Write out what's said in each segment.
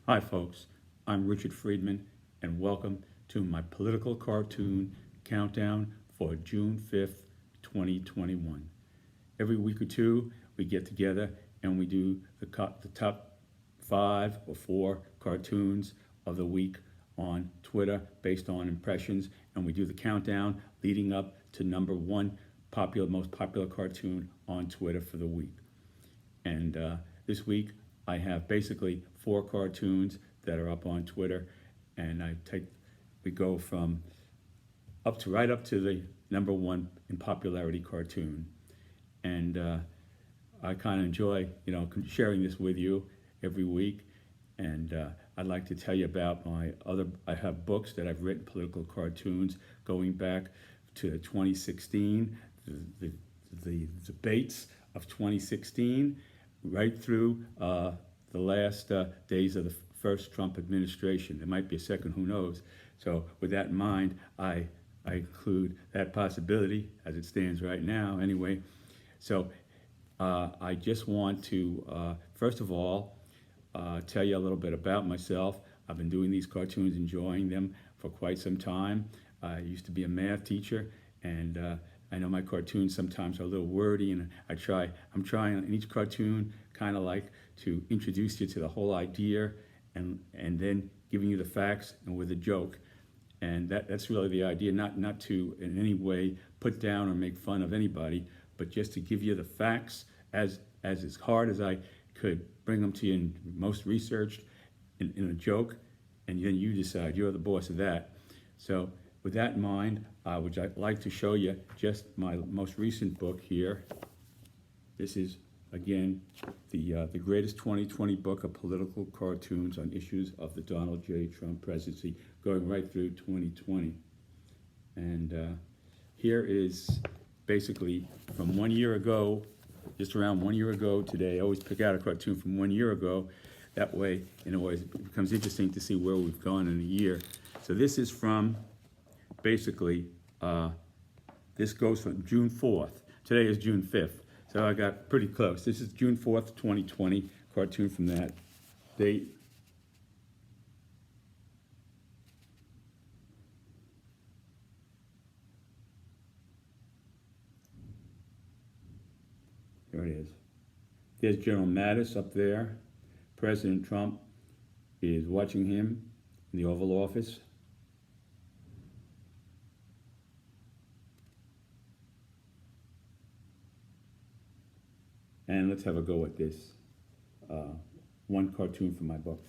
Hi folks, I'm Richard Friedman and welcome to my political cartoon countdown for June 5th, 2021. Every week or two we get together and we do the top 5 or 4 cartoons of the week on Twitter based on impressions, and we do the countdown leading up to #1 most popular cartoon on Twitter for the week. And this week I have basically 4 cartoons that are up on Twitter, and we go from right up to the #1 in popularity cartoon. And I kind of enjoy, sharing this with you every week. And I'd like to tell you about I have books that I've written, political cartoons, going back to 2016, the debates of 2016, right through the last days of the first Trump administration. There might be a second, who knows? So with that in mind, I include that possibility as it stands right now anyway. So I just want to, first of all, tell you a little bit about myself. I've been doing these cartoons, enjoying them for quite some time. I used to be a math teacher, and I know my cartoons sometimes are a little wordy, and I'm trying in each cartoon kind of like to introduce you to the whole idea, and then giving you the facts and with a joke. And that's really the idea, not to in any way put down or make fun of anybody, but just to give you the facts as hard as I could bring them to you in most researched in a joke, and then you decide. You're the boss of that. So with that in mind, would I like to show you just my most recent book here. This is, again, the greatest 2020 book of political cartoons on issues of the Donald J. Trump presidency, going right through 2020. And here is basically from 1 year ago, just around 1 year ago today. I always pick out a cartoon from 1 year ago. That way, in a way, it becomes interesting to see where we've gone in a year. So this is from, basically, this goes from June 4th. Today is June 5th. So I got pretty close. This is June 4th, 2020, cartoon from that date. There it is. There's General Mattis up there. President Trump is watching him in the Oval Office. And let's have a go at this. One cartoon from my book.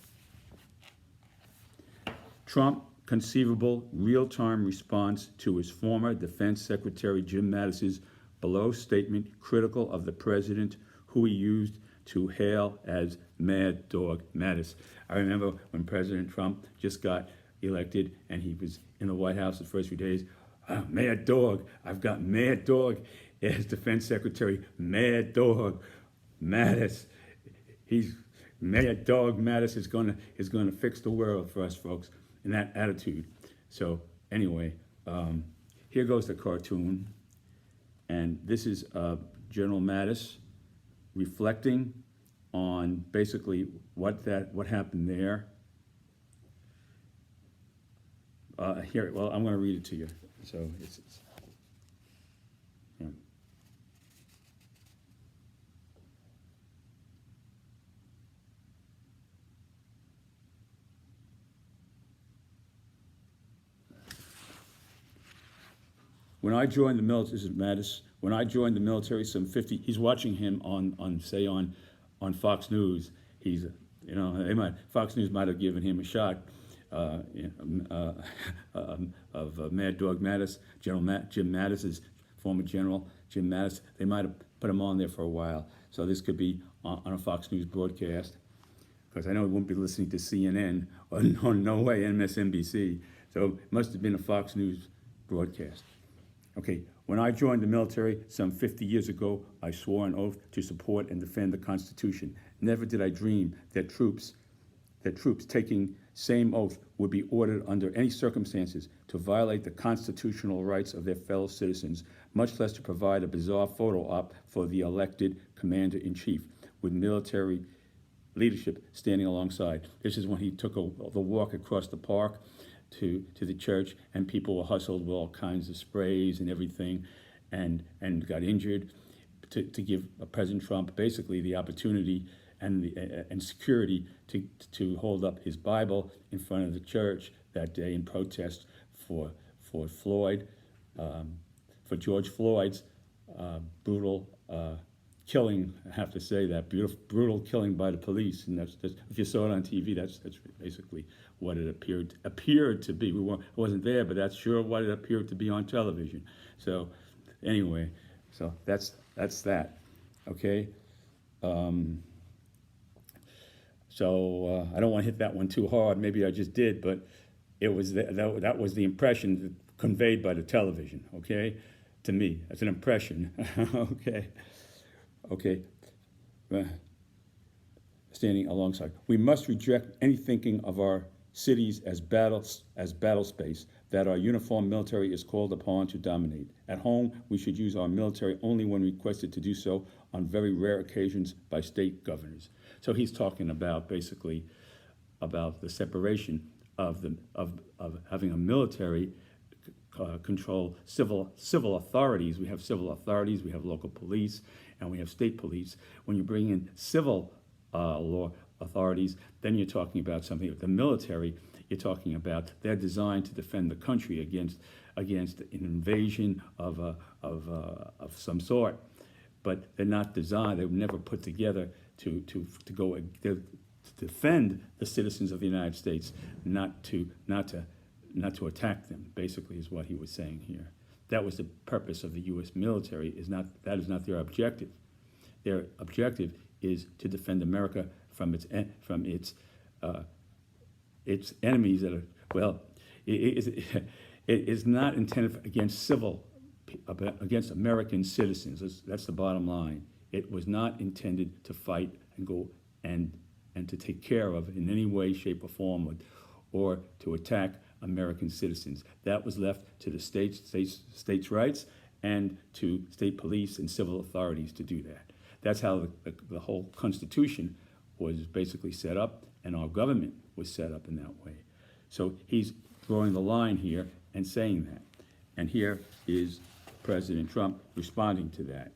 Trump conceivable real-time response to his former Defense Secretary Jim Mattis's below statement critical of the president, who he used to hail as Mad Dog Mattis. I remember when President Trump just got elected and he was in the White House the first few days. Mad Dog, I've got Mad Dog as Defense Secretary. Mad Dog Mattis. He's Mad Dog Mattis is gonna fix the world for us folks, in that attitude. So anyway, here goes the cartoon, and this is General Mattis reflecting on basically what happened there. Here, well, I'm going to read it to you. So it's yeah. When I joined the military, this is Mattis. When I joined the military, some 50. He's watching him on Fox News. He's, Fox News might have given him a shot of Mad Dog Mattis, Jim Mattis's former general, Jim Mattis. They might have put him on there for a while. So this could be on a Fox News broadcast, because I know he won't be listening to CNN or no way MSNBC. So it must have been a Fox News broadcast. Okay, when I joined the military some 50 years ago, I swore an oath to support and defend the Constitution. Never did I dream that troops taking same oath would be ordered under any circumstances to violate the constitutional rights of their fellow citizens, much less to provide a bizarre photo op for the elected commander-in-chief with military leadership standing alongside. This is when he took the walk across the park to the church, and people were hustled with all kinds of sprays and everything, and got injured, to give President Trump basically the opportunity and security to hold up his Bible in front of the church that day in protest for Floyd, for George Floyd's brutal killing. I have to say that brutal killing by the police, and that's if you saw it on TV, that's basically what it appeared to be. I wasn't there, but that's sure what it appeared to be on television. So anyway, so that's that. Okay. So I don't want to hit that one too hard. Maybe I just did, but it was that was the impression conveyed by the television. Okay, to me, that's an impression. Okay. Standing alongside, we must reject any thinking of our cities as battle space that our uniformed military is called upon to dominate. At home, we should use our military only when requested to do so on very rare occasions by state governors. So he's talking about basically about the separation of having a military control civil authorities. We have civil authorities, we have local police, and we have state police. When you bring in civil law authorities, then you're talking about something. The military, you're talking about they're designed to defend the country against an invasion of some sort, but they're not designed. They were never put together to go to defend the citizens of the United States, not to attack them. Basically, is what he was saying here. That was the purpose of the U.S. military. That is not their objective. Their objective is to defend America from its enemies that are it is not intended against American citizens. That's the bottom line. It was not intended to fight and go and to take care of in any way, shape, or form, or to attack American citizens. That was left to the states' rights and to state police and civil authorities to do that. That's how the whole Constitution was basically set up, and our government was set up in that way. So he's drawing the line here and saying that. And here is President Trump responding to that.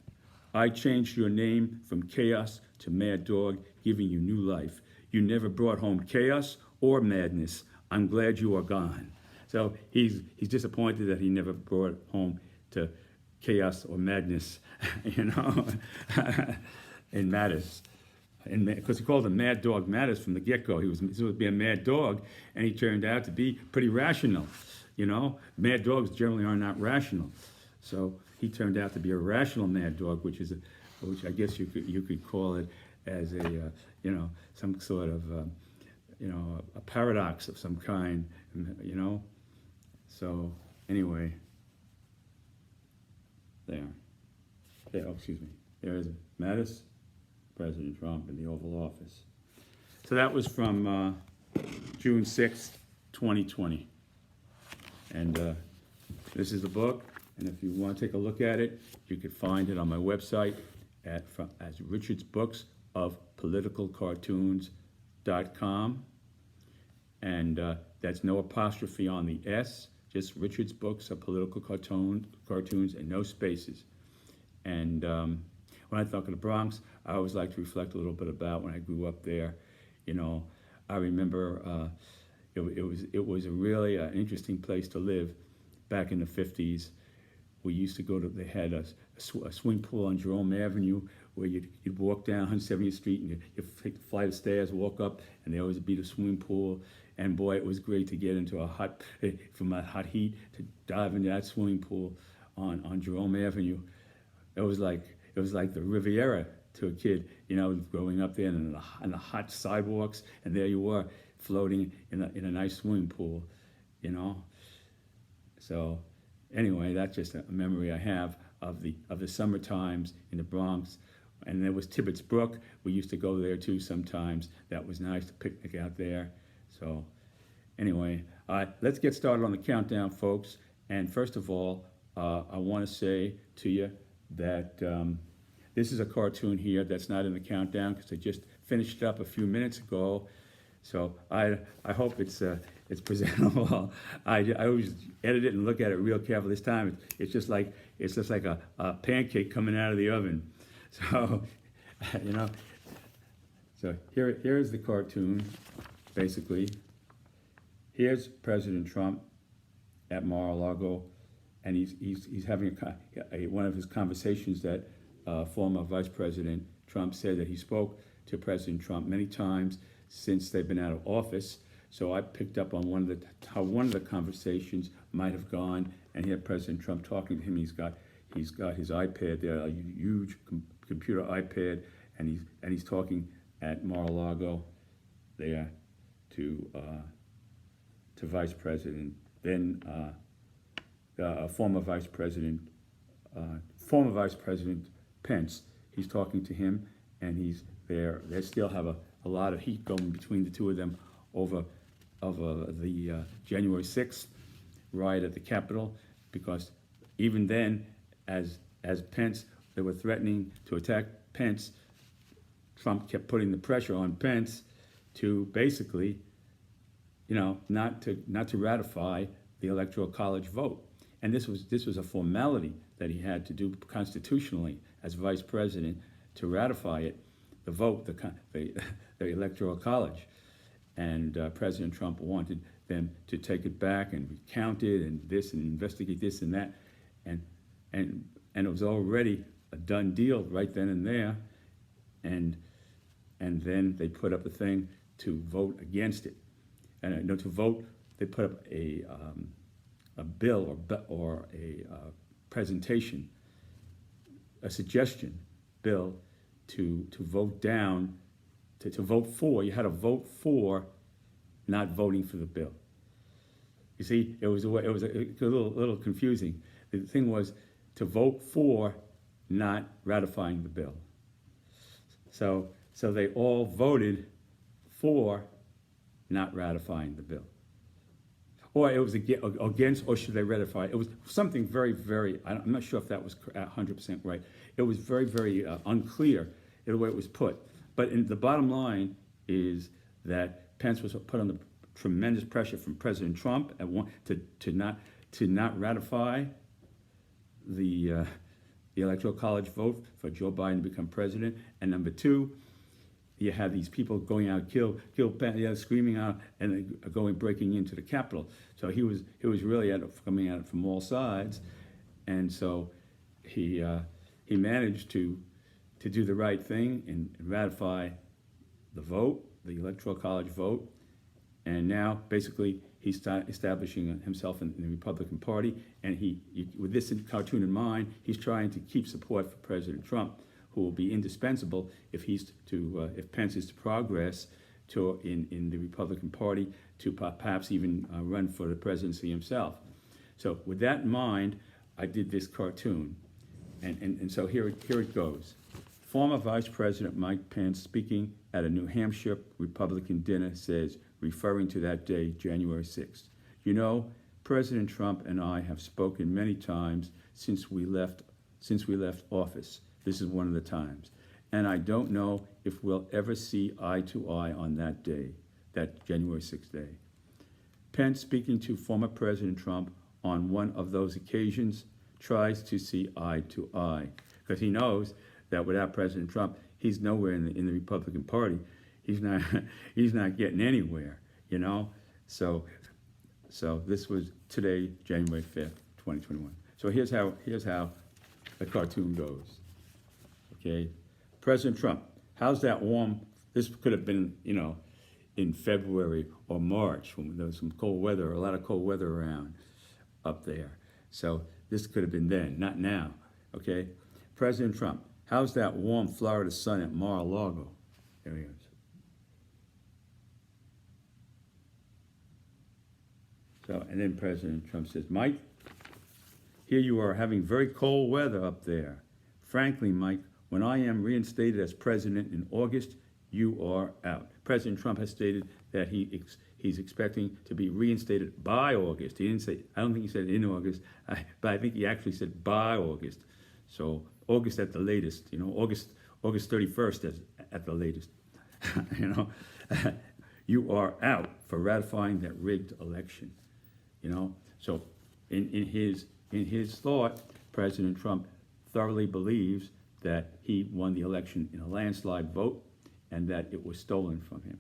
I changed your name from Chaos to Mad Dog, giving you new life. You never brought home chaos or madness. I'm glad you are gone. So he's disappointed that he never brought home to chaos or madness, in Mattis. Because he called him Mad Dog Mattis from the get-go. He was supposed to be a mad dog, and he turned out to be pretty rational. Mad dogs generally are not rational. So he turned out to be a rational mad dog, which I guess you could call it as some sort of a paradox of some kind, So anyway, there. Excuse me. There's Mattis, President Trump in the Oval Office. So that was from June 6th, 2020. And this is the book. And if you want to take a look at it, you can find it on my website as Richard's Books of PoliticalCartoons.com. And that's no apostrophe on the S, just Richard's Books of Political Cartoons and no spaces. And when I talk of the Bronx, I always like to reflect a little bit about when I grew up there. I remember it was a really interesting place to live back in the 50s. We used to they had a swing pool on Jerome Avenue where you'd walk down 170th Street and you'd take a flight of stairs, walk up, and there always be the swimming pool. And boy, it was great to get into from a hot heat, to dive into that swimming pool on Jerome Avenue. It was like the Riviera to a kid, growing up there in the hot sidewalks, and there you were floating in a nice swimming pool, So anyway, that's just a memory I have of the summer times in the Bronx. And there was Tibbetts Brook. We used to go there too sometimes. That was nice to picnic out there. So anyway, let's get started on the countdown, folks. And first of all, I want to say to you that this is a cartoon here that's not in the countdown because I just finished up a few minutes ago, so I hope it's presentable. I always edit it and look at it real careful. This time it's just like a pancake coming out of the oven. So you know. So here's the cartoon, basically. Here's President Trump at Mar-a-Lago, and he's having one of his conversations that former Vice President Trump said that he spoke to President Trump many times since they've been out of office. So I picked up on how one of the conversations might have gone, and he had President Trump talking to him. He's got his iPad there, a huge computer iPad, and he's talking at Mar-a-Lago there to Vice President, then former Vice President Pence. He's talking to him, and he's there. They still have a lot of heat going between the two of them over the January 6th riot at the Capitol, because even then, as Pence, they were threatening to attack Pence. Trump kept putting the pressure on Pence to basically, not to ratify the Electoral College vote. And this was a formality that he had to do constitutionally as vice president to ratify it, the vote, the Electoral College. And President Trump wanted them to take it back and recount it and this and investigate this and that. And it was already a done deal right then and there. And then they put up a thing to vote against it. And to vote, they put up a bill or a presentation, a suggestion bill to vote down, to vote for. You had to vote for not voting for the bill. You see, it was a little confusing. The thing was to vote for not ratifying the bill. So they all voted for not ratifying the bill. Or it was against, or should they ratify it? It was something very, very, I'm not sure if that was 100% right. It was very, very unclear in the way it was put. But the bottom line is that Pence was put under tremendous pressure from President Trump to not ratify the Electoral College vote for Joe Biden to become president. And number two, you have these people going out, kill Pence, screaming out, and breaking into the Capitol. So he was really coming at it from all sides, and so he managed to do the right thing and ratify the vote, the Electoral College vote, and now basically he's establishing himself in the Republican Party, and with this cartoon in mind, he's trying to keep support for President Trump, who will be indispensable if Pence is to progress in the Republican Party to perhaps even run for the presidency himself. So with that in mind, I did this cartoon, and so here it goes. Former Vice President Mike Pence speaking at a New Hampshire Republican dinner says, referring to that day, January 6th, President Trump and I have spoken many times since we left office. This is one of the times. And I don't know if we'll ever see eye to eye on that day, that January 6th day. Pence, speaking to former President Trump on one of those occasions, tries to see eye to eye, because he knows that without President Trump, he's nowhere in the Republican Party. He's not getting anywhere, So this was today, January 5th, 2021. So here's how the cartoon goes. Okay, President Trump, how's that warm? This could have been, in February or March when there was some cold weather, a lot of cold weather around up there. So this could have been then, not now. Okay, President Trump, how's that warm Florida sun at Mar-a-Lago? There he is. So, and then President Trump says, Mike, here you are having very cold weather up there. Frankly, Mike, when I am reinstated as president in August, you are out. President Trump has stated that he's expecting to be reinstated by August. He didn't say, I don't think he said in August, but I think he actually said by August. So August at the latest, August 31st at the latest. you know, you are out for ratifying that rigged election, you know. So in his thought, President Trump thoroughly believes that he won the election in a landslide vote and that it was stolen from him.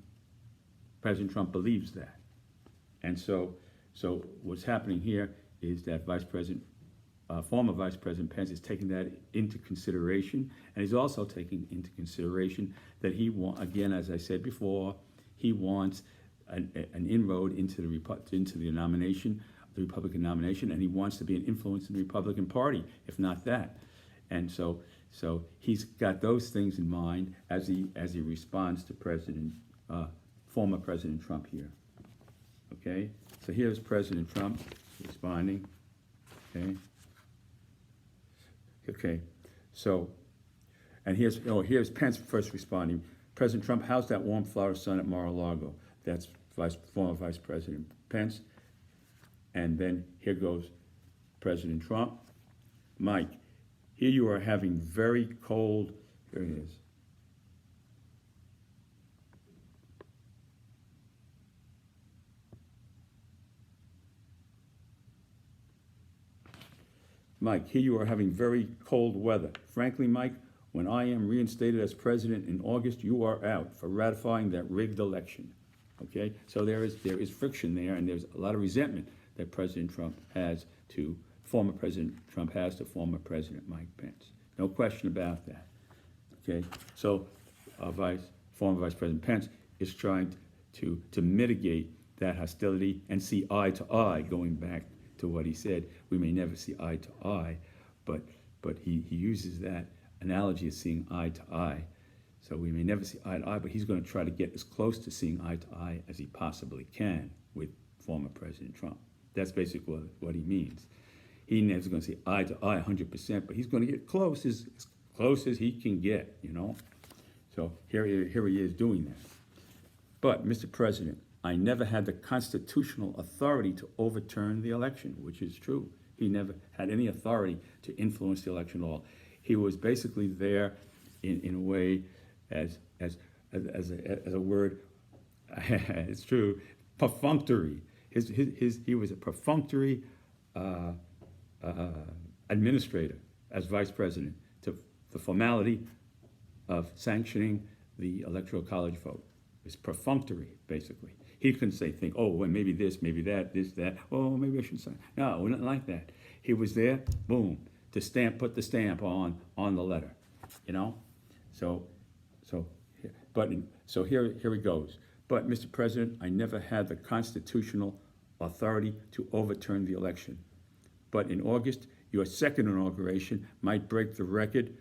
President Trump believes that. And so what's happening here is that former Vice President Pence is taking that into consideration, and he's also taking into consideration that again, as I said before, he wants an inroad into the nomination, the Republican nomination, and he wants to be an influence in the Republican Party, if not that. And so he's got those things in mind as he responds to former President Trump here. Okay, so here's President Trump responding. Okay, so, and here's Pence first responding. President Trump, how's that warm Florida sun at Mar-a-Lago? That's former Vice President Pence. And then here goes President Trump. Mike, here you are having very cold, here it is. Mike, here you are having very cold weather. Frankly, Mike, when I am reinstated as president in August, you are out for ratifying that rigged election. Okay, so there is friction there, and there's a lot of resentment that President Trump has to former President Mike Pence. No question about that. Okay, so former Vice President Pence is trying to mitigate that hostility and see eye to eye, going back to what he said. We may never see eye to eye, but he uses that analogy of seeing eye to eye. So we may never see eye to eye, but he's going to try to get as close to seeing eye to eye as he possibly can with former President Trump. That's basically what he means. He never going to see eye to eye 100%, but he's going to get close as he can get, you know. So here he is doing that. But, Mr. President, I never had the constitutional authority to overturn the election, which is true. He never had any authority to influence the election at all. He was basically there in a way as a word, it's true, perfunctory. He was a perfunctory administrator as vice president to the formality of sanctioning the Electoral College vote. It's perfunctory, basically. He couldn't think, oh, well, maybe this, maybe that, this, that. Oh, maybe I shouldn't sign. No, nothing like that. He was there, boom, to put the stamp on the letter, you know. So here he goes. But, Mr. President, I never had the constitutional authority to overturn the election. But in August, your second inauguration might break the record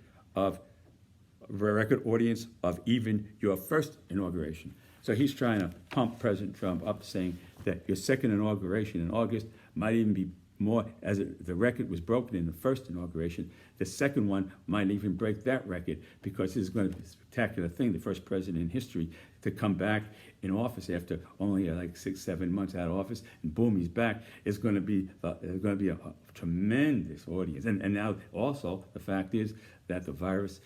audience of even your first inauguration. So he's trying to pump President Trump up, saying that your second inauguration in August might even be more, the record was broken in the first inauguration. The second one might even break that record, because this is going to be a spectacular thing, the first president in history to come back in office after only like 6-7 months out of office, and boom, he's back. It's going to be a tremendous audience. And now also the fact is that the virus,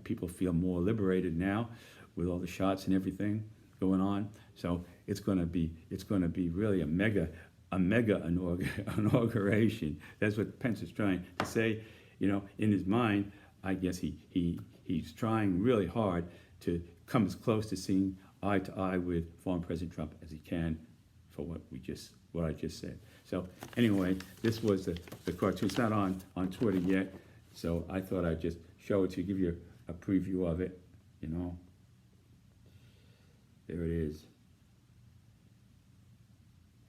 people feel more liberated now with all the shots and everything going on. So it's going to be really a mega inauguration. That's what Pence is trying to say. You know, in his mind, I guess he's trying really hard to come as close to seeing eye to eye with former President Trump as he can, for what I just said. So anyway, this was the cartoon. It's not on Twitter yet, so I thought I'd just show it to you, give you a preview of it. You know, there it is.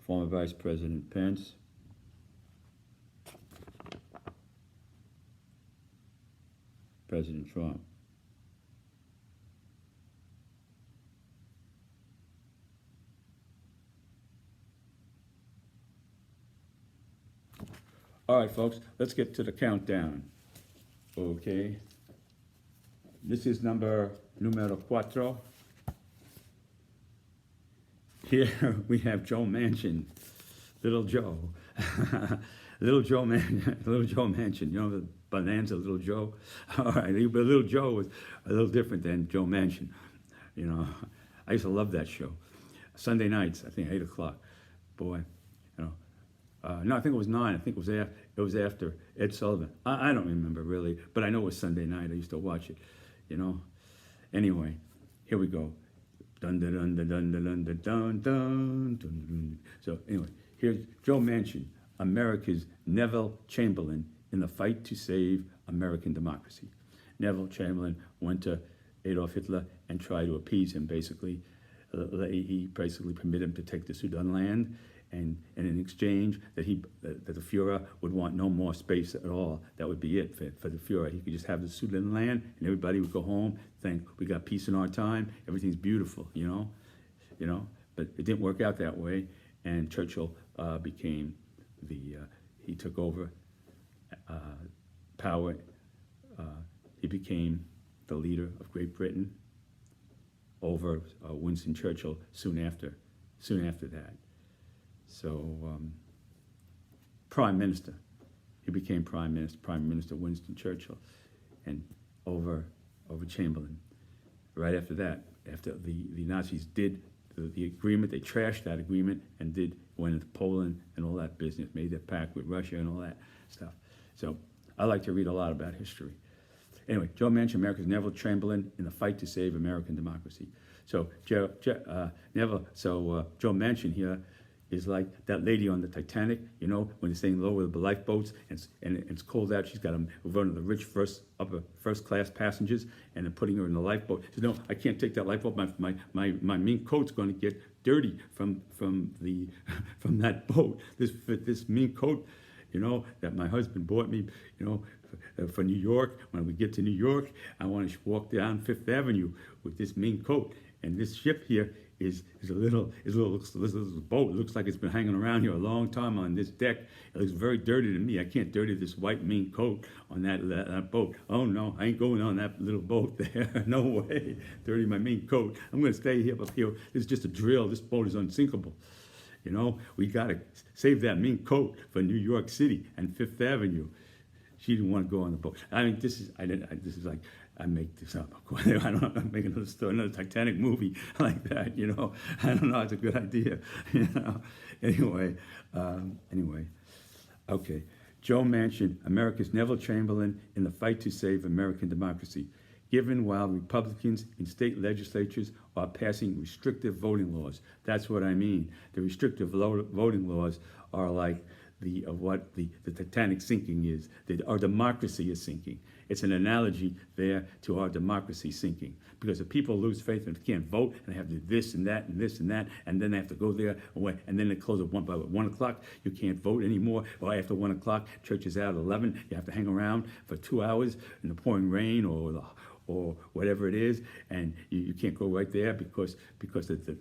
Former Vice President Pence. President Trump. All right, folks, let's get to the countdown. Okay. This is numero 4. Here we have Joe Manchin, Little Joe. Little Joe Manchin, you know the Bonanza Little Joe? All right, but Little Joe was a little different than Joe Manchin. You know, I used to love that show. Sunday nights, I think 8 o'clock. Boy, you know. No, I think it was 9. I think it was after Ed Sullivan. I don't remember really, but I know it was Sunday night. I used to watch it. You know. Anyway, here we go. Dun dun dun dun dun dun dun dun dun dun. So anyway, here's Joe Manchin, America's Neville Chamberlain in the fight to save American democracy. Neville Chamberlain went to Adolf Hitler and tried to appease him. Basically, he basically permitted him to take the Sudan land, and in exchange that the Führer would want no more space at all. That would be it for the Führer. He could just have the Sudan land, and everybody would go home, think we got peace in our time, everything's beautiful, you know. But it didn't work out that way, and Churchill became he took over power. He became the leader of Great Britain over Winston Churchill soon after that. So, Prime Minister. He became Prime Minister Winston Churchill, and over Chamberlain. Right after that, after the Nazis did the agreement, they trashed that agreement and went into Poland and all that business, made that pact with Russia and all that stuff. So, I like to read a lot about history. Anyway, Joe Manchin, America's Neville Chamberlain in the fight to save American democracy. So, Joe Manchin here is like that lady on the Titanic, you know, when they're staying low with the lifeboats and it's cold out. She's got one of the rich first class passengers, and they're putting her in the lifeboat. She says, "No, I can't take that lifeboat. My mink coat's going to get dirty from that boat. This mink coat, you know, that my husband bought me, you know, for New York. When we get to New York, I want to walk down Fifth Avenue with this mink coat, and this ship here." Is a little boat. It looks like it's been hanging around here a long time on this deck. It looks very dirty to me. I can't dirty this white mink coat on that boat. Oh no, I ain't going on that little boat there. No way. Dirty my mink coat. I'm going to stay up here. This is just a drill. This boat is unsinkable. You know, we got to save that mink coat for New York City and Fifth Avenue. She didn't want to go on the boat. I mean, this is like, I make this up. I don't know. I'm making another Titanic movie like that. You know, I don't know. It's a good idea. You know. Anyway, okay. Joe Manchin, America's Neville Chamberlain in the fight to save American democracy. Given while Republicans in state legislatures are passing restrictive voting laws. That's what I mean. The restrictive voting laws are like what the Titanic sinking is. Our democracy is sinking. It's an analogy there to our democracy sinking. Because if people lose faith and can't vote, and they have to do this and that and this and that, and then they have to go there, and then they close at 1 o'clock, you can't vote anymore. Or after 1 o'clock, church is out at 11, you have to hang around for 2 hours in the pouring rain or whatever it is, and you can't go right there because the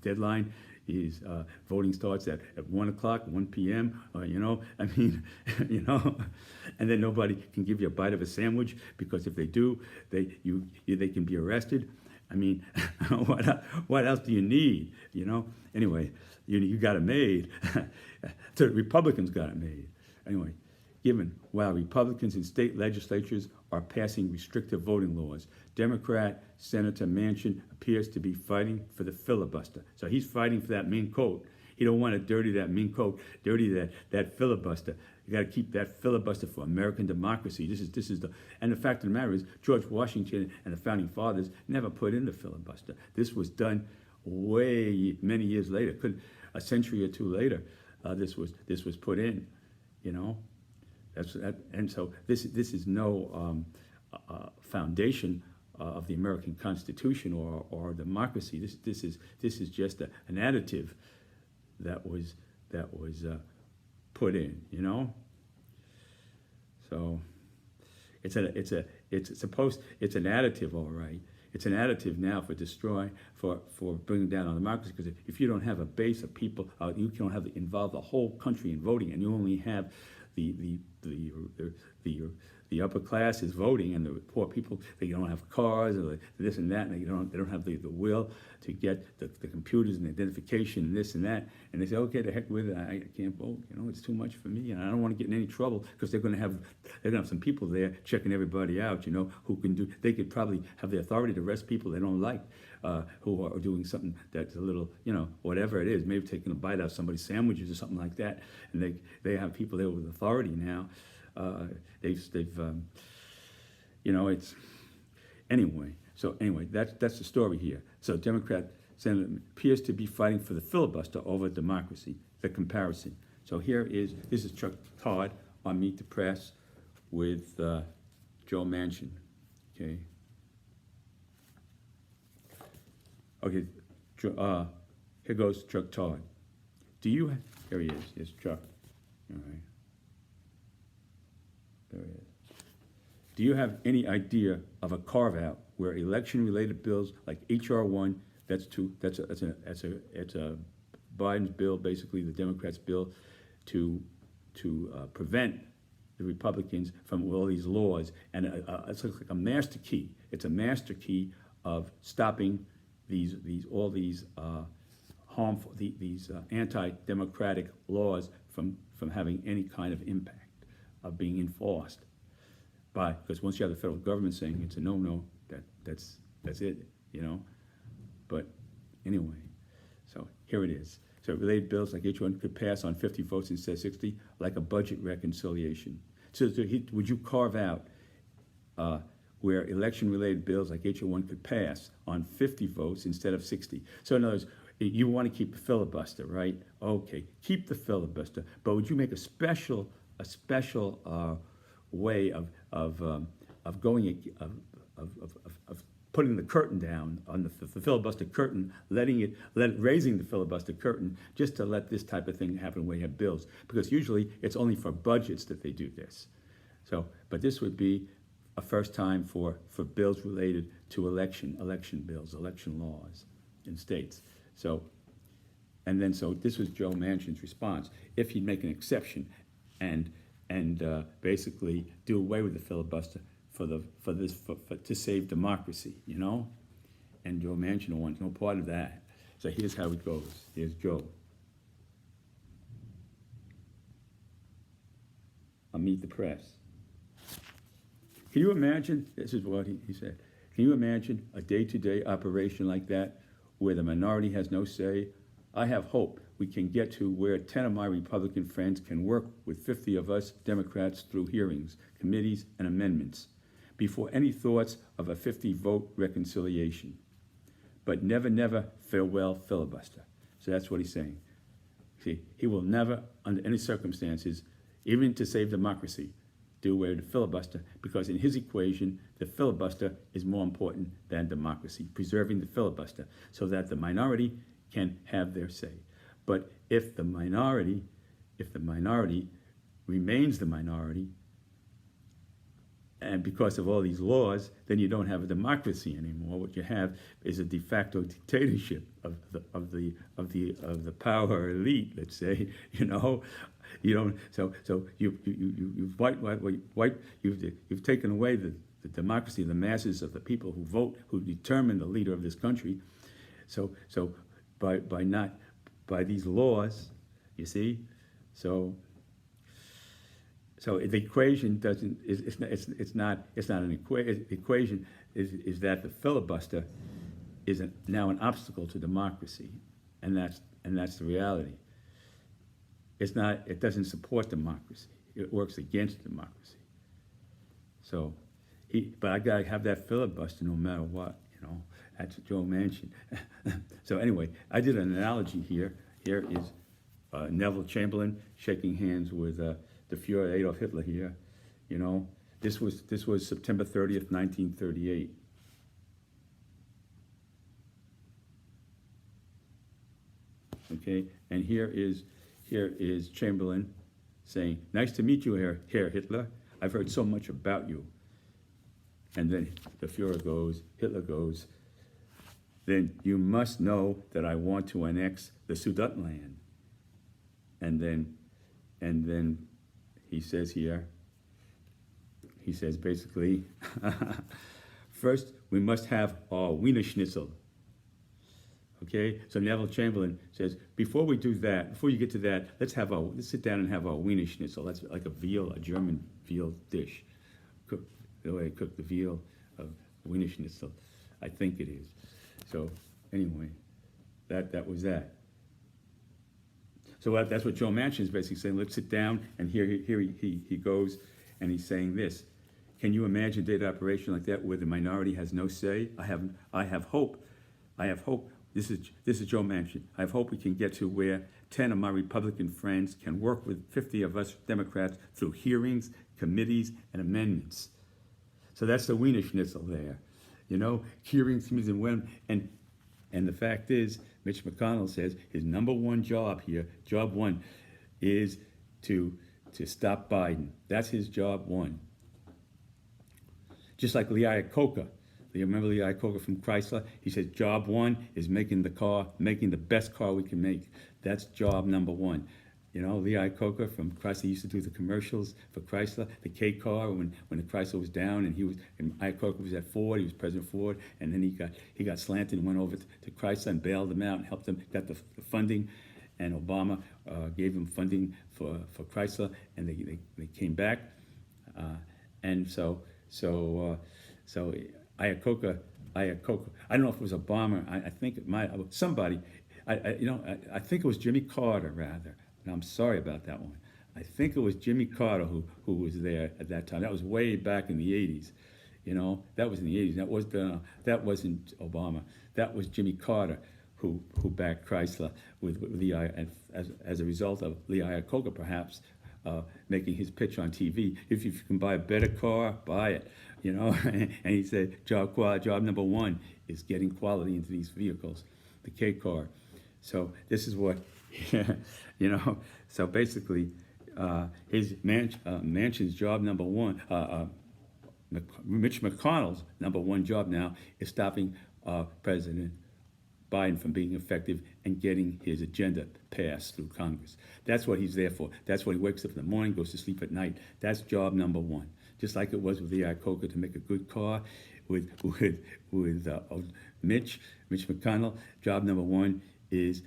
deadline is voting starts at 1 o'clock, 1 p.m. You know, I mean, you know, and then nobody can give you a bite of a sandwich because if they do, they can be arrested. I mean, what else do you need? You know. Anyway, you got it made. So the Republicans got it made. Anyway. Given while Republicans in state legislatures are passing restrictive voting laws, Democrat Senator Manchin appears to be fighting for the filibuster. So he's fighting for that mink coat. He don't want to dirty that mink coat, dirty that filibuster. You got to keep that filibuster for American democracy. And the fact of the matter is, George Washington and the founding fathers never put in the filibuster. This was done many years later, a century or two later. This was put in, you know. And so this is no foundation of the American Constitution or democracy. This is just an additive that was put in, you know. So it's an additive, all right. It's an additive now for bringing down on democracy, because if you don't have a base of people, you don't involve the whole country in voting, and you only have the the upper class is voting, and the poor people, they don't have cars or this and that, and they don't have the will to get the computers and identification and this and that, and they say, okay, the heck with it, I can't vote. It's too much for me, and I don't want to get in any trouble because they're going to have some people there checking everybody out. Who can do. They could probably have the authority to arrest people they don't like, who are doing something that's a little, whatever it is, maybe taking a bite out of somebody's sandwiches or something like that, and they have people there with authority now. It's anyway. So anyway, that's the story here. So Democrat Senator appears to be fighting for the filibuster over democracy. The comparison. So this is Chuck Todd on Meet the Press with Joe Manchin. Okay. Okay. Here goes Chuck Todd. Here he is. Here's Chuck. All right. There he is. Do you have any idea of a carve-out where election-related bills like H.R. 1, it's a Biden's bill, basically the Democrats' bill, to prevent the Republicans from all these laws, and it's like a master key. It's a master key of stopping all these harmful, anti-democratic laws from having any kind of impact, of being enforced. Because once you have the federal government saying it's a no-no, that's it, But anyway, so here it is. So related bills like H1 could pass on 50 votes instead of 60, like a budget reconciliation. So would you carve out where election-related bills like H1 could pass on 50 votes instead of 60? So in other words, you want to keep the filibuster, right? Okay, keep the filibuster, but would you make a special way of putting the curtain down on the filibuster curtain, raising the filibuster curtain, just to let this type of thing happen when you have bills, because usually it's only for budgets that they do this. So, but this would be a first time for bills related to election bills, election laws in states. So, so this was Joe Manchin's response. If he'd make an exception and basically do away with the filibuster to save democracy, And Joe Manchin wants no part of that. So here's how it goes. Here's Joe. I'll meet the press. Can you imagine? This is what he said. Can you imagine a day-to-day operation like that where the minority has no say? I have hope we can get to where 10 of my Republican friends can work with 50 of us Democrats through hearings, committees, and amendments before any thoughts of a 50-vote reconciliation. But never, never farewell filibuster. So that's what he's saying. See, he will never, under any circumstances, even to save democracy, do away with the filibuster, because in his equation, the filibuster is more important than democracy, preserving the filibuster so that the minority can have their say. But if the minority remains the minority, and because of all these laws, then you don't have a democracy anymore. What you have is a de facto dictatorship of the power elite. Let's say, you don't. So you've taken away the democracy of the masses of the people who vote, who determine the leader of this country. So by these laws, you see, so the equation it's not an equation. Is that the filibuster is now an obstacle to democracy, and that's the reality. It's not. It doesn't support democracy. It works against democracy. So, but I gotta have that filibuster no matter what. That's Joe Manchin. So anyway, I did an analogy here. Here is Neville Chamberlain shaking hands with the Führer Adolf Hitler here. This was September 30th, 1938. Okay, and here is Chamberlain saying, "Nice to meet you, Herr Hitler. I've heard so much about you." And then the Führer goes, Hitler goes, "Then you must know that I want to annex the Sudetenland." And then he says here, He says basically, first we must have our Wiener Schnitzel. Okay, so Neville Chamberlain says, before we do that, before you get to that, let's sit down and have our Wiener Schnitzel. That's like a German veal dish. Cook the way I cook the veal of Wiener Schnitzel, I think it is. So anyway, that was that. So that's what Joe Manchin is basically saying. Let's sit down, and here he goes, and he's saying this. Can you imagine a data operation like that where the minority has no say? I have hope. This is Joe Manchin. I have hope we can get to where 10 of my Republican friends can work with 50 of us Democrats through hearings, committees, and amendments. So that's the Wiener Schnitzel there. You know, hearings, committees, and the fact is, Mitch McConnell says his number one job here, job one, is to stop Biden. That's his job one. Just like Lee Iacocca. You remember Lee Iacocca from Chrysler? He said job one is making the best car we can make. That's job number one. You know, Lee Iacocca from Chrysler used to do the commercials for Chrysler, the K car when the Chrysler was down, and Iacocca was at Ford. He was President Ford, and then he got slanted and went over to Chrysler and bailed them out and helped them, got the funding, and Obama gave him funding for Chrysler, and they came back, and so Iacocca, I don't know if it was Obama. I think it might somebody. I think it was Jimmy Carter rather. And I'm sorry about that one. I think it was Jimmy Carter who was there at that time. That was way back in the 80s. You know, that was in the 80s. That wasn't Obama. That was Jimmy Carter who backed Chrysler with Lee as a result of Lee Iacocca perhaps making his pitch on TV. If you can buy a better car, buy it. You know, and he said job number one is getting quality into these vehicles, the K car. So this is what. You know, so basically, his Manchin's job number one, Mitch McConnell's number one job now is stopping President Biden from being effective and getting his agenda passed through Congress. That's what he's there for. That's what he wakes up in the morning, goes to sleep at night. That's job number one. Just like it was with Lee Iacocca to make a good car, with Mitch McConnell, job number one is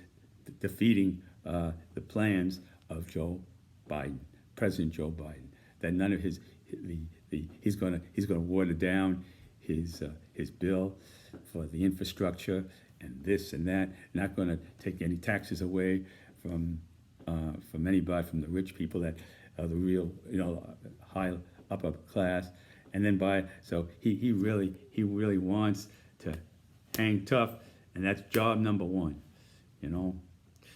defeating the plans of Joe Biden, President Joe Biden. That none of he's going to water down his bill for the infrastructure and this and that. Not going to take any taxes away from anybody, from the rich people that are the real high upper class. And then so he really wants to hang tough, and that's job number one. You know.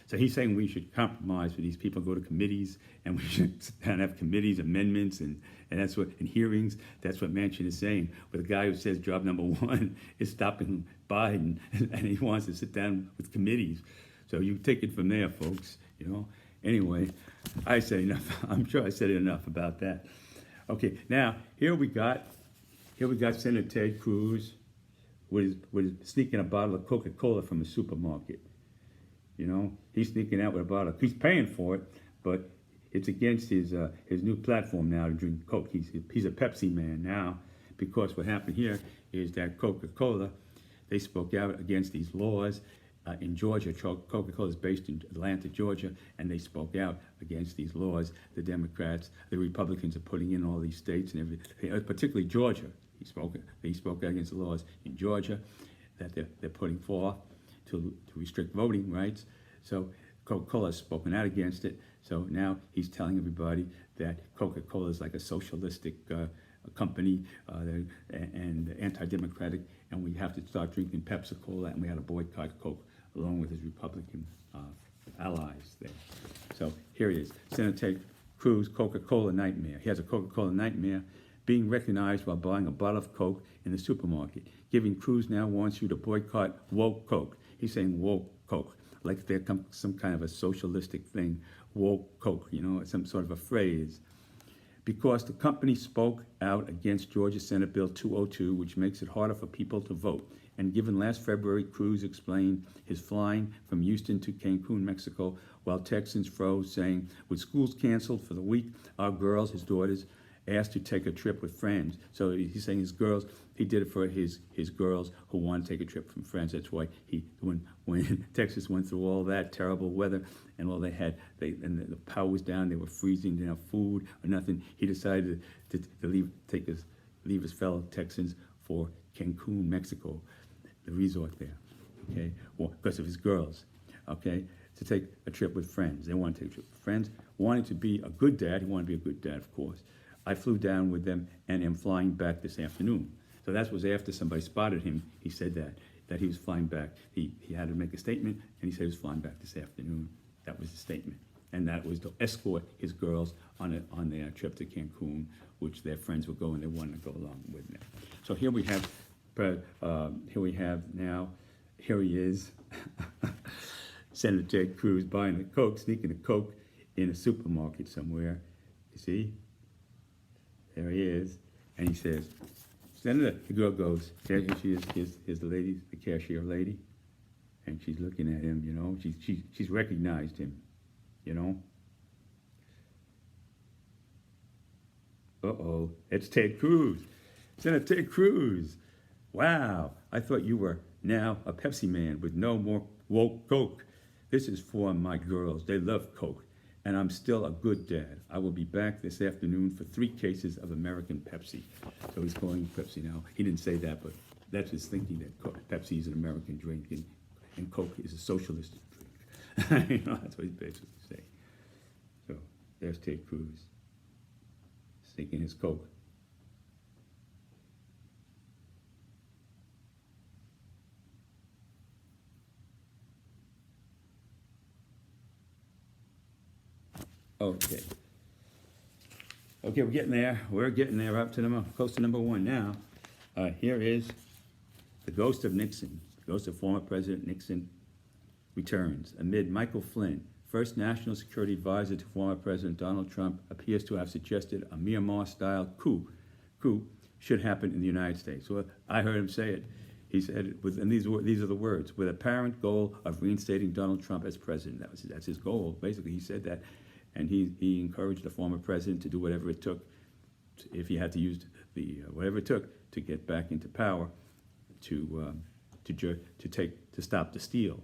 So he's saying we should compromise with these people, go to committees, and we should have committees, amendments, and that's what, in hearings, that's what Manchin is saying. With a guy who says job number one is stopping Biden, and he wants to sit down with committees. So you take it from there, folks, you know. Anyway, I said enough. I'm sure I said enough about that. Okay, now, here we got Senator Ted Cruz with sneaking a bottle of Coca-Cola from a supermarket. You know, he's sneaking out with a bottle. He's paying for it, but it's against his new platform now to drink Coke. He's a Pepsi man now, because what happened here is that Coca-Cola, they spoke out against these laws in Georgia. Coca-Cola is based in Atlanta, Georgia, and they spoke out against these laws. The Democrats, the Republicans are putting in all these states and everything, particularly Georgia. They spoke out against the laws in Georgia that they're putting forth to restrict voting rights. So Coca-Cola has spoken out against it. So now he's telling everybody that Coca-Cola is like a socialistic company and anti-democratic, and we have to start drinking Pepsi-Cola, and we had to boycott Coke along with his Republican allies there. So here he is, Senator Ted Cruz, Coca-Cola nightmare. He has a Coca-Cola nightmare, being recognized while buying a bottle of Coke in the supermarket. Giving Cruz now wants you to boycott woke Coke. He's saying woke Coke, like there comes some kind of a socialistic thing, woke Coke, you know, some sort of a phrase. Because the company spoke out against Georgia Senate Bill 202, which makes it harder for people to vote. And given last February, Cruz explained his flying from Houston to Cancun, Mexico, while Texans froze, saying, with schools canceled for the week, our girls, his daughters, asked to take a trip with friends. So he's saying his girls, he did it for his girls who wanted to take a trip from friends. That's why when Texas went through all that terrible weather and all and the power was down, they were freezing, didn't have food or nothing. He decided to leave his fellow Texans for Cancun, Mexico, the resort there. Okay, well, because of his girls. Okay, to take a trip with friends. They wanted to take a trip with friends. Wanted to be a good dad. He wanted to be a good dad, of course. I flew down with them and am flying back this afternoon. So that was after somebody spotted him. He said that he was flying back. He had to make a statement, and he said he was flying back this afternoon. That was the statement. And that was to escort his girls on their trip to Cancun, which their friends were going. They wanted to go along with them. So here we have now, here he is, Senator Ted Cruz buying a Coke, sneaking a Coke in a supermarket somewhere. You see? There he is. And he says, Senator, the girl goes, there she is, here's the lady, the cashier lady. And she's looking at him, you know. She's recognized him, you know. Uh-oh, it's Ted Cruz. Senator Ted Cruz. Wow, I thought you were now a Pepsi man with no more woke Coke. This is for my girls. They love Coke. And I'm still a good dad. I will be back this afternoon for 3 cases of American Pepsi. So he's calling Pepsi now. He didn't say that, but that's his thinking, that Pepsi is an American drink and Coke is a socialist drink. You know, that's what he's basically saying. So there's Ted Cruz, sneaking his Coke. Okay. Okay, we're getting there. We're getting there up to close to number 1 now. Here is the ghost of Nixon. The ghost of former President Nixon returns amid Michael Flynn, first national security advisor to former President Donald Trump, appears to have suggested a Myanmar-style coup should happen in the United States. Well, I heard him say it. He said, and these are the words, with apparent goal of reinstating Donald Trump as president. That's his goal. Basically, he said that. And he encouraged the former president to do whatever it took, if he had to use whatever it took to get back into power, to stop the steal,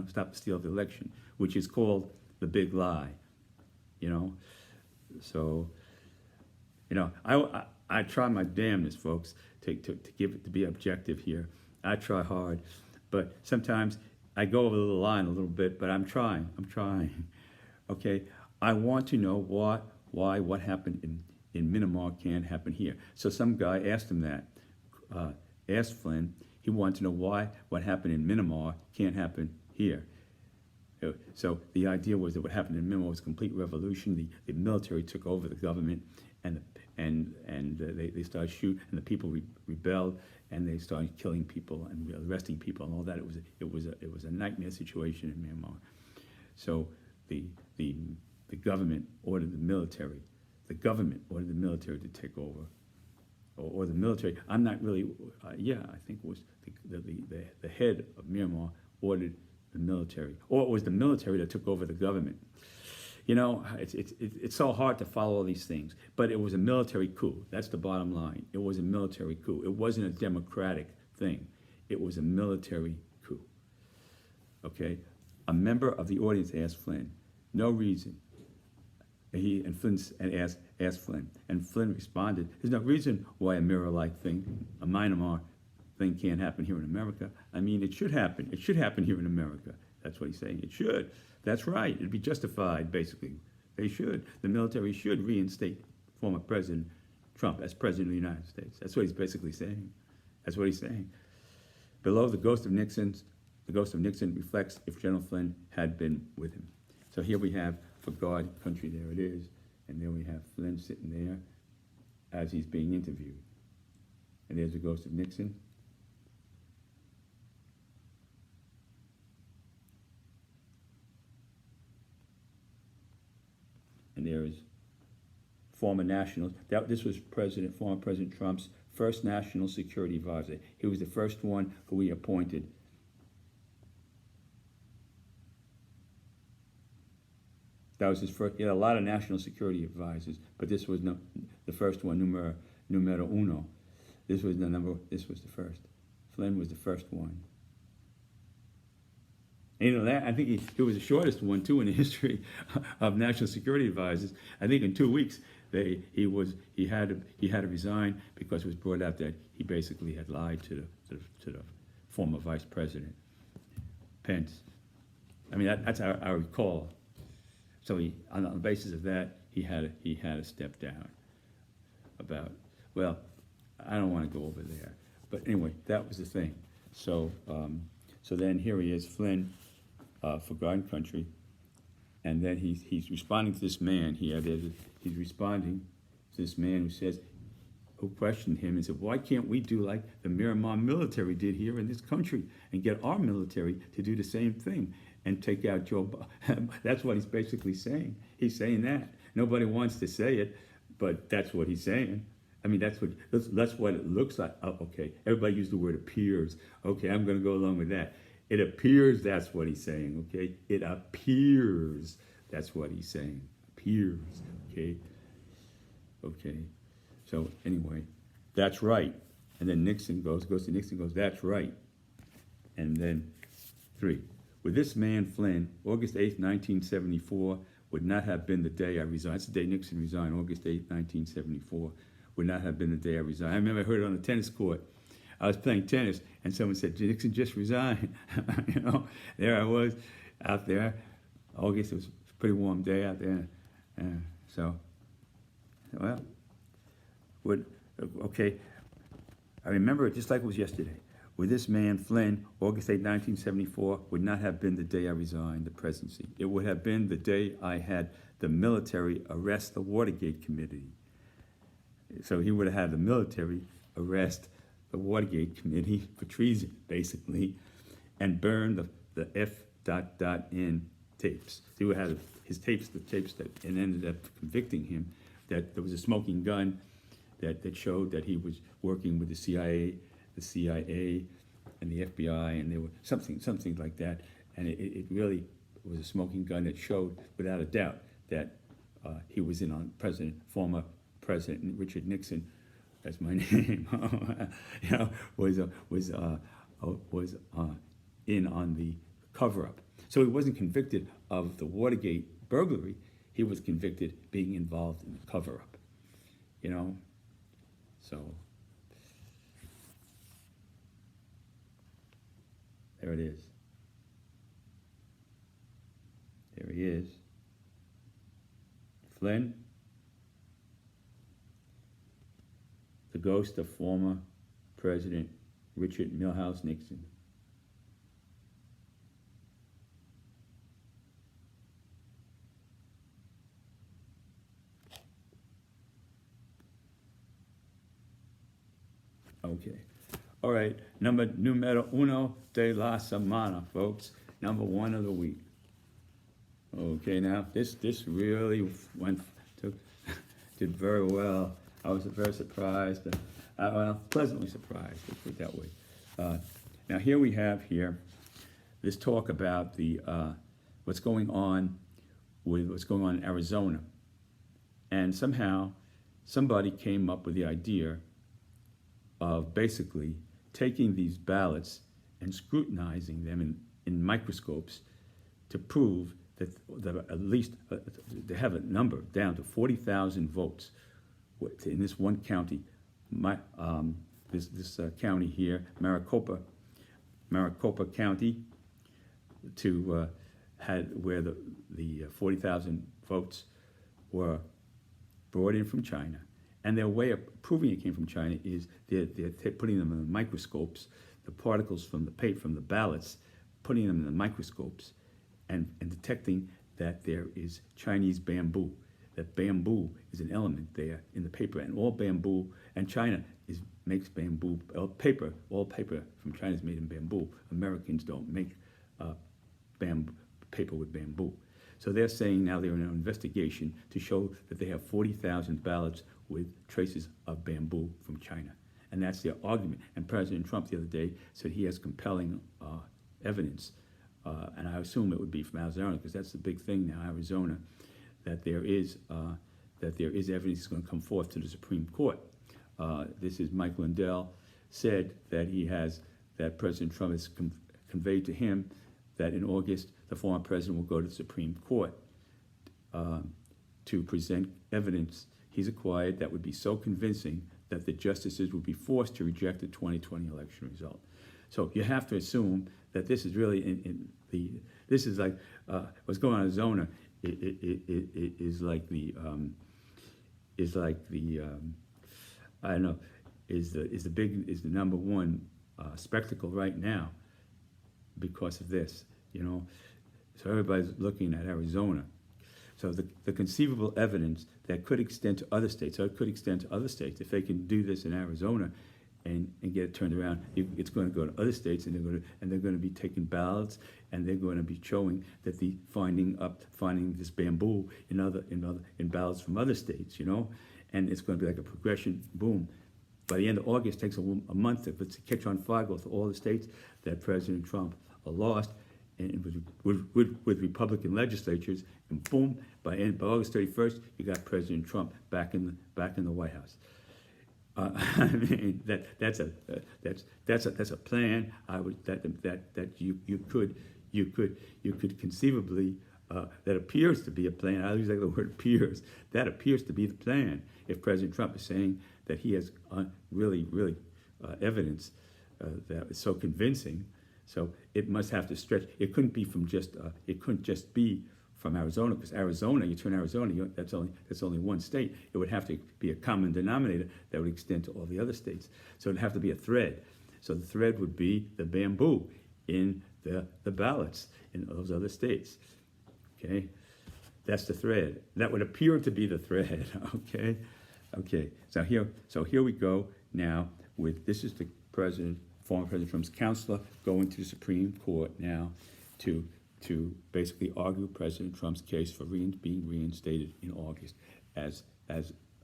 stop the steal of the election, which is called the big lie, you know. So, you know, I try my damnedest, folks, to be objective here. I try hard, but sometimes I go over the line a little bit. But I'm trying. Okay, I want to know what happened in Myanmar can't happen here. So some guy asked him that, asked Flynn. He wanted to know what happened in Myanmar can't happen here. So the idea was that what happened in Myanmar was a complete revolution. The military took over the government, and they started shooting, and the people rebelled, and they started killing people and arresting people and all that. It was a nightmare situation in Myanmar. So the government ordered the military. The government ordered the military to take over, or the military. I'm not really. I think it was the head of Myanmar ordered the military, or it was the military that took over the government. You know, it's so hard to follow all these things. But it was a military coup. That's the bottom line. It was a military coup. It wasn't a democratic thing. It was a military coup. Okay. A member of the audience asked Flynn, no reason. Flynn asked Flynn, and Flynn responded, there's no reason why a mirror-like thing, a Myanmar thing can't happen here in America. I mean, it should happen. It should happen here in America. That's what he's saying. It should. That's right. It'd be justified, basically. They should. The military should reinstate former President Trump as President of the United States. That's what he's basically saying. That's what he's saying. Below, the ghost of Nixon reflects if General Flynn had been with him. So here we have, for God, country, there it is. And there we have Flynn sitting there as he's being interviewed. And there's the ghost of Nixon. And there is former national. This was former President Trump's first national security advisor. He was the first one who he appointed. That was his first. He had a lot of national security advisors, but this was no, the first one, numero uno. This was the number. This was the first. Flynn was the first one. And you know that I think he was the shortest one too in the history of national security advisors. I think in 2 weeks he had to resign because it was brought out that he basically had lied to the former vice president Pence. I mean that's how I recall. So on the basis of that he had to step down. I don't want to go over there, but anyway, that was the thing. So then here he is, Flynn, for God and Country, and then he's responding to this man. He's responding to this man who questioned him and said, "Why can't we do like the Miramar military did here in this country and get our military to do the same thing and take out Joe Biden?" That's what he's basically saying. He's saying that. Nobody wants to say it, but that's what he's saying. I mean, that's what it looks like. Oh, okay, everybody used the word appears. Okay, I'm going to go along with that. It appears that's what he's saying, okay? It appears that's what he's saying. Appears, okay? Okay. So anyway, that's right. And then Nixon goes to Nixon, goes, that's right. And then 3. With this man, Flynn, August 8th, 1974, would not have been the day I resigned. That's the day Nixon resigned, August 8th, 1974. Would not have been the day I resigned. I remember I heard it on the tennis court. I was playing tennis, and someone said, Nixon just resigned. You know, there I was out there. August, it was a pretty warm day out there. Okay. I remember it just like it was yesterday. With this man, Flynn, August 8, 1974, would not have been the day I resigned the presidency. It would have been the day I had the military arrest the Watergate Committee. So he would have had the military arrest the Watergate Committee for treason, basically, and burn the F.N tapes. He would have his tapes, the tapes that, and ended up convicting him that there was a smoking gun that showed that he was working with the CIA, and the FBI, and there was something like that. And it really was a smoking gun that showed, without a doubt, that he was in on former President Richard Nixon, that's my name, was in on the cover-up. So he wasn't convicted of the Watergate burglary. He was convicted being involved in the cover-up. So there it is. There he is. Flynn, the ghost of former President Richard Milhouse Nixon. Okay. All right. Numero uno de la semana, folks. Number 1 of the week. Okay, now this really did very well. I was very surprised, pleasantly surprised, let's put it that way. Now here we have this talk about what's going on in Arizona. And somehow somebody came up with the idea of basically taking these ballots and scrutinizing them in microscopes to prove that at least they have a number down to 40,000 votes in this one county, this county here, Maricopa County, where the 40,000 votes were brought in from China. And their way of proving it came from China is they're putting them in the microscopes, the particles from the ballots, putting them in the microscopes, and detecting that there is Chinese bamboo. That bamboo is an element there in the paper, and all bamboo, and China makes bamboo paper. All paper from China is made in bamboo. Americans don't make paper with bamboo. So they're saying now they're in an investigation to show that they have 40,000 ballots with traces of bamboo from China. And that's their argument. And President Trump the other day said he has compelling evidence and I assume it would be from Arizona because that's the big thing now, Arizona, that there is evidence that's going to come forth to the Supreme Court. This is Mike Lindell said that President Trump has conveyed to him that in August the former president will go to the Supreme Court to present evidence he's acquired that would be so convincing that the justices would be forced to reject the 2020 election result. So you have to assume that this is really this is like what's going on in Arizona is like the I don't know is the number one spectacle right now because of this, you know. So everybody's looking at Arizona. So the conceivable evidence that could extend to other states, so it could extend to other states. If they can do this in Arizona and get it turned around, it's going to go to other states, and they're going to be taking ballots, and they're going to be showing that the finding this bamboo in ballots from other states, you know, and it's going to be like a progression, boom. By the end of August, it takes a month to catch on fire with all the states that President Trump lost, and with Republican legislatures, and boom, by August 31st, you got President Trump back in the White House. I mean that's a plan. That you could conceivably that appears to be a plan. I use the word appears. That appears to be the plan. If President Trump is saying that he has really evidence that is so convincing, so it must have to stretch. It couldn't be from just. It couldn't just be from Arizona, because Arizona, you turn Arizona, that's only one state. It would have to be a common denominator that would extend to all the other states. So it'd have to be a thread. So the thread would be the bamboo in the ballots in those other states. Okay, that's the thread. That would appear to be the thread. Okay. So here we go now with this is the former President Trump's counselor going to the Supreme Court now to basically argue President Trump's case for being reinstated in August, as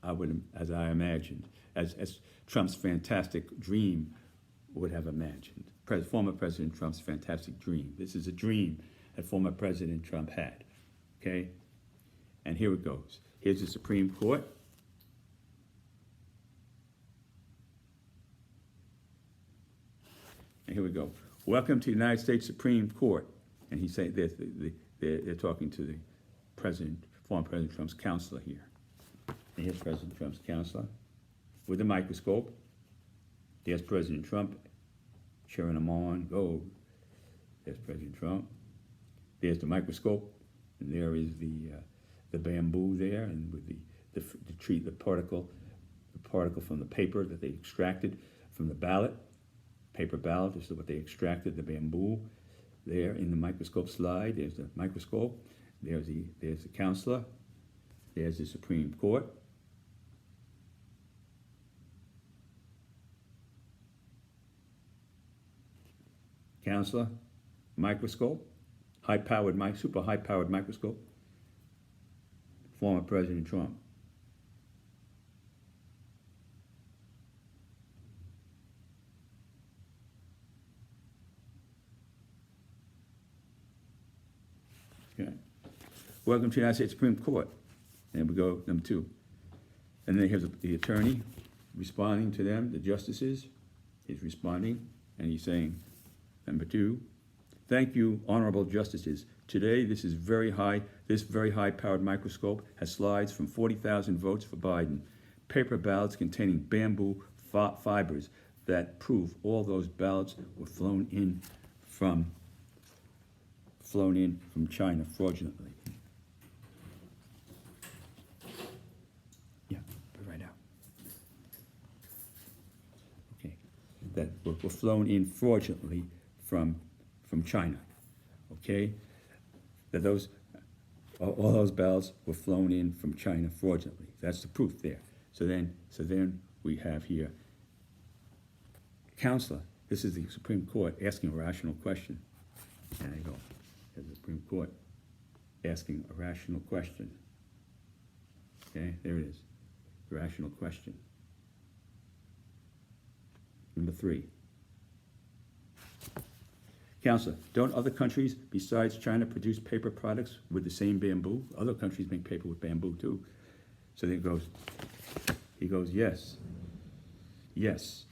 I imagined, as Trump's fantastic dream would have imagined. Former President Trump's fantastic dream. This is a dream that former President Trump had. Okay, and here it goes. Here's the Supreme Court. And here we go. Welcome to the United States Supreme Court. And he's saying they're talking to the former President Trump's counselor here. And here's President Trump's counselor with a microscope. There's President Trump cheering him on. Go. There's President Trump. There's the microscope, and there is the bamboo there, and with the particle from the paper that they extracted from the ballot, paper ballot. This is what they extracted, the bamboo. There in the microscope slide, there's the microscope, there's the counselor, there's the Supreme Court. Counselor, microscope, super high-powered microscope, former President Trump. Okay. Welcome to the United States Supreme Court. And we go, number 2. And then here's the attorney responding to them, the justices. He's responding, and he's saying, number 2, thank you, honorable justices. Today, this very high-powered microscope has slides from 40,000 votes for Biden, paper ballots containing bamboo fibers that prove all those ballots were flown in from China fraudulently. Yeah, right out. Okay, that were flown in fraudulently from China. Okay, that all those ballots were flown in from China fraudulently. That's the proof there. So then we have here, counselor. This is the Supreme Court asking a rational question. There you go. There's the Supreme Court asking a rational question. Okay, there it is. Rational question. Number 3. Counselor, don't other countries besides China produce paper products with the same bamboo? Other countries make paper with bamboo too. So then he goes, yes, yes.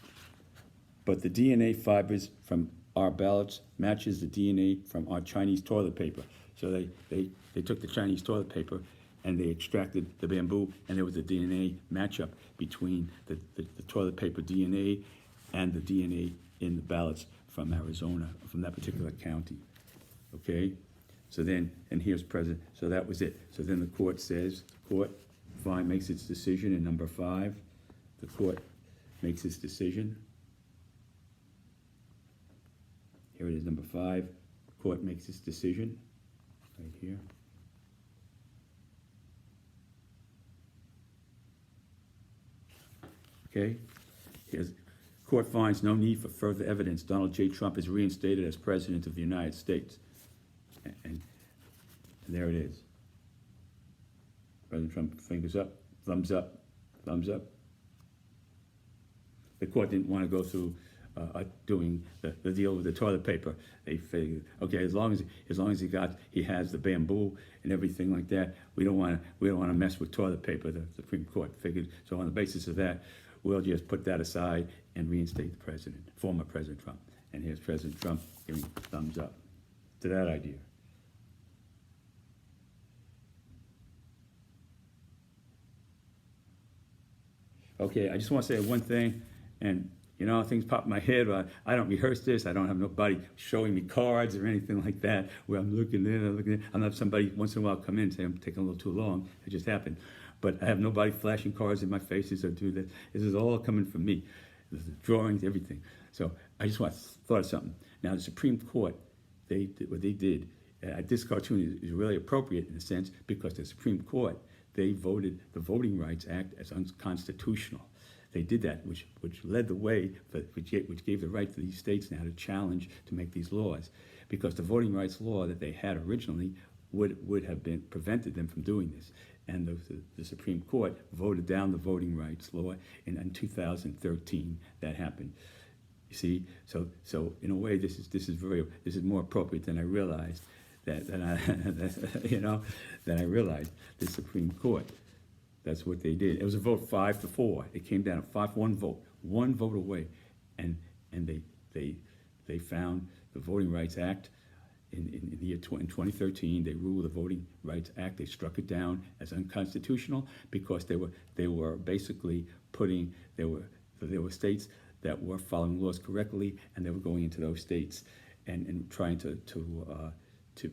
But the DNA fibers from our ballots matches the DNA from our Chinese toilet paper. So they took the Chinese toilet paper and they extracted the bamboo, and there was a DNA matchup between the toilet paper DNA and the DNA in the ballots from Arizona, from that particular county. Okay? So then, and here's President, so that was it. So then the court says, makes its decision in number 5. The court makes its decision. Here it is, number 5. The court makes its decision right here. Okay? Here's, court finds no need for further evidence. Donald J. Trump is reinstated as President of the United States. And there it is. President Trump, fingers up, thumbs up, thumbs up. The court didn't want to go through doing the deal with the toilet paper. They figured, okay, as long as he has the bamboo and everything like that, we don't want to mess with toilet paper. The Supreme Court figured. So on the basis of that, we'll just put that aside and reinstate the president, former President Trump. And here's President Trump giving thumbs up to that idea. Okay, I just want to say one thing, and things pop in my head. I don't rehearse this. I don't have nobody showing me cards or anything like that where I'm looking in. I'll have somebody once in a while come in and say I'm taking a little too long. It just happened. But I have nobody flashing cards in my faces or do that. This is all coming from me. This is drawings, everything. So I just thought of something. Now the Supreme Court, what they did. This cartoon is really appropriate in a sense because the Supreme Court, they voted the Voting Rights Act as unconstitutional. They did that, which led the way, which gave the right to these states now to challenge, to make these laws. Because the voting rights law that they had originally would have prevented them from doing this. And the Supreme Court voted down the voting rights law in 2013. That happened. You see, so in a way, this is more appropriate than I realized. Than I realized the Supreme Court. That's what they did. It was a vote 5-4. It came down to 5-1 vote, one vote away, and they found the Voting Rights Act in the year 2013. They ruled the Voting Rights Act. They struck it down as unconstitutional because they were basically there were states that were following laws correctly, and they were going into those states and trying to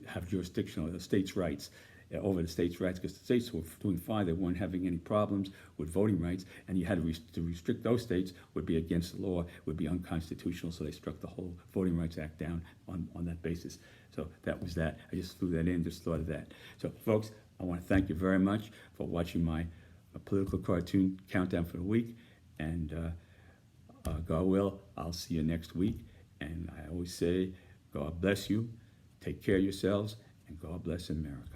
have jurisdictional states' rights over the states' rights, because the states were doing fine. They weren't having any problems with voting rights, and you had to restrict those states would be against the law, would be unconstitutional, so they struck the whole Voting Rights Act down on that basis. So that was that. I just threw that in, just thought of that. So folks, I want to thank you very much for watching my political cartoon countdown for the week, and God will, I'll see you next week. And I always say, God bless you, take care of yourselves, and God bless America.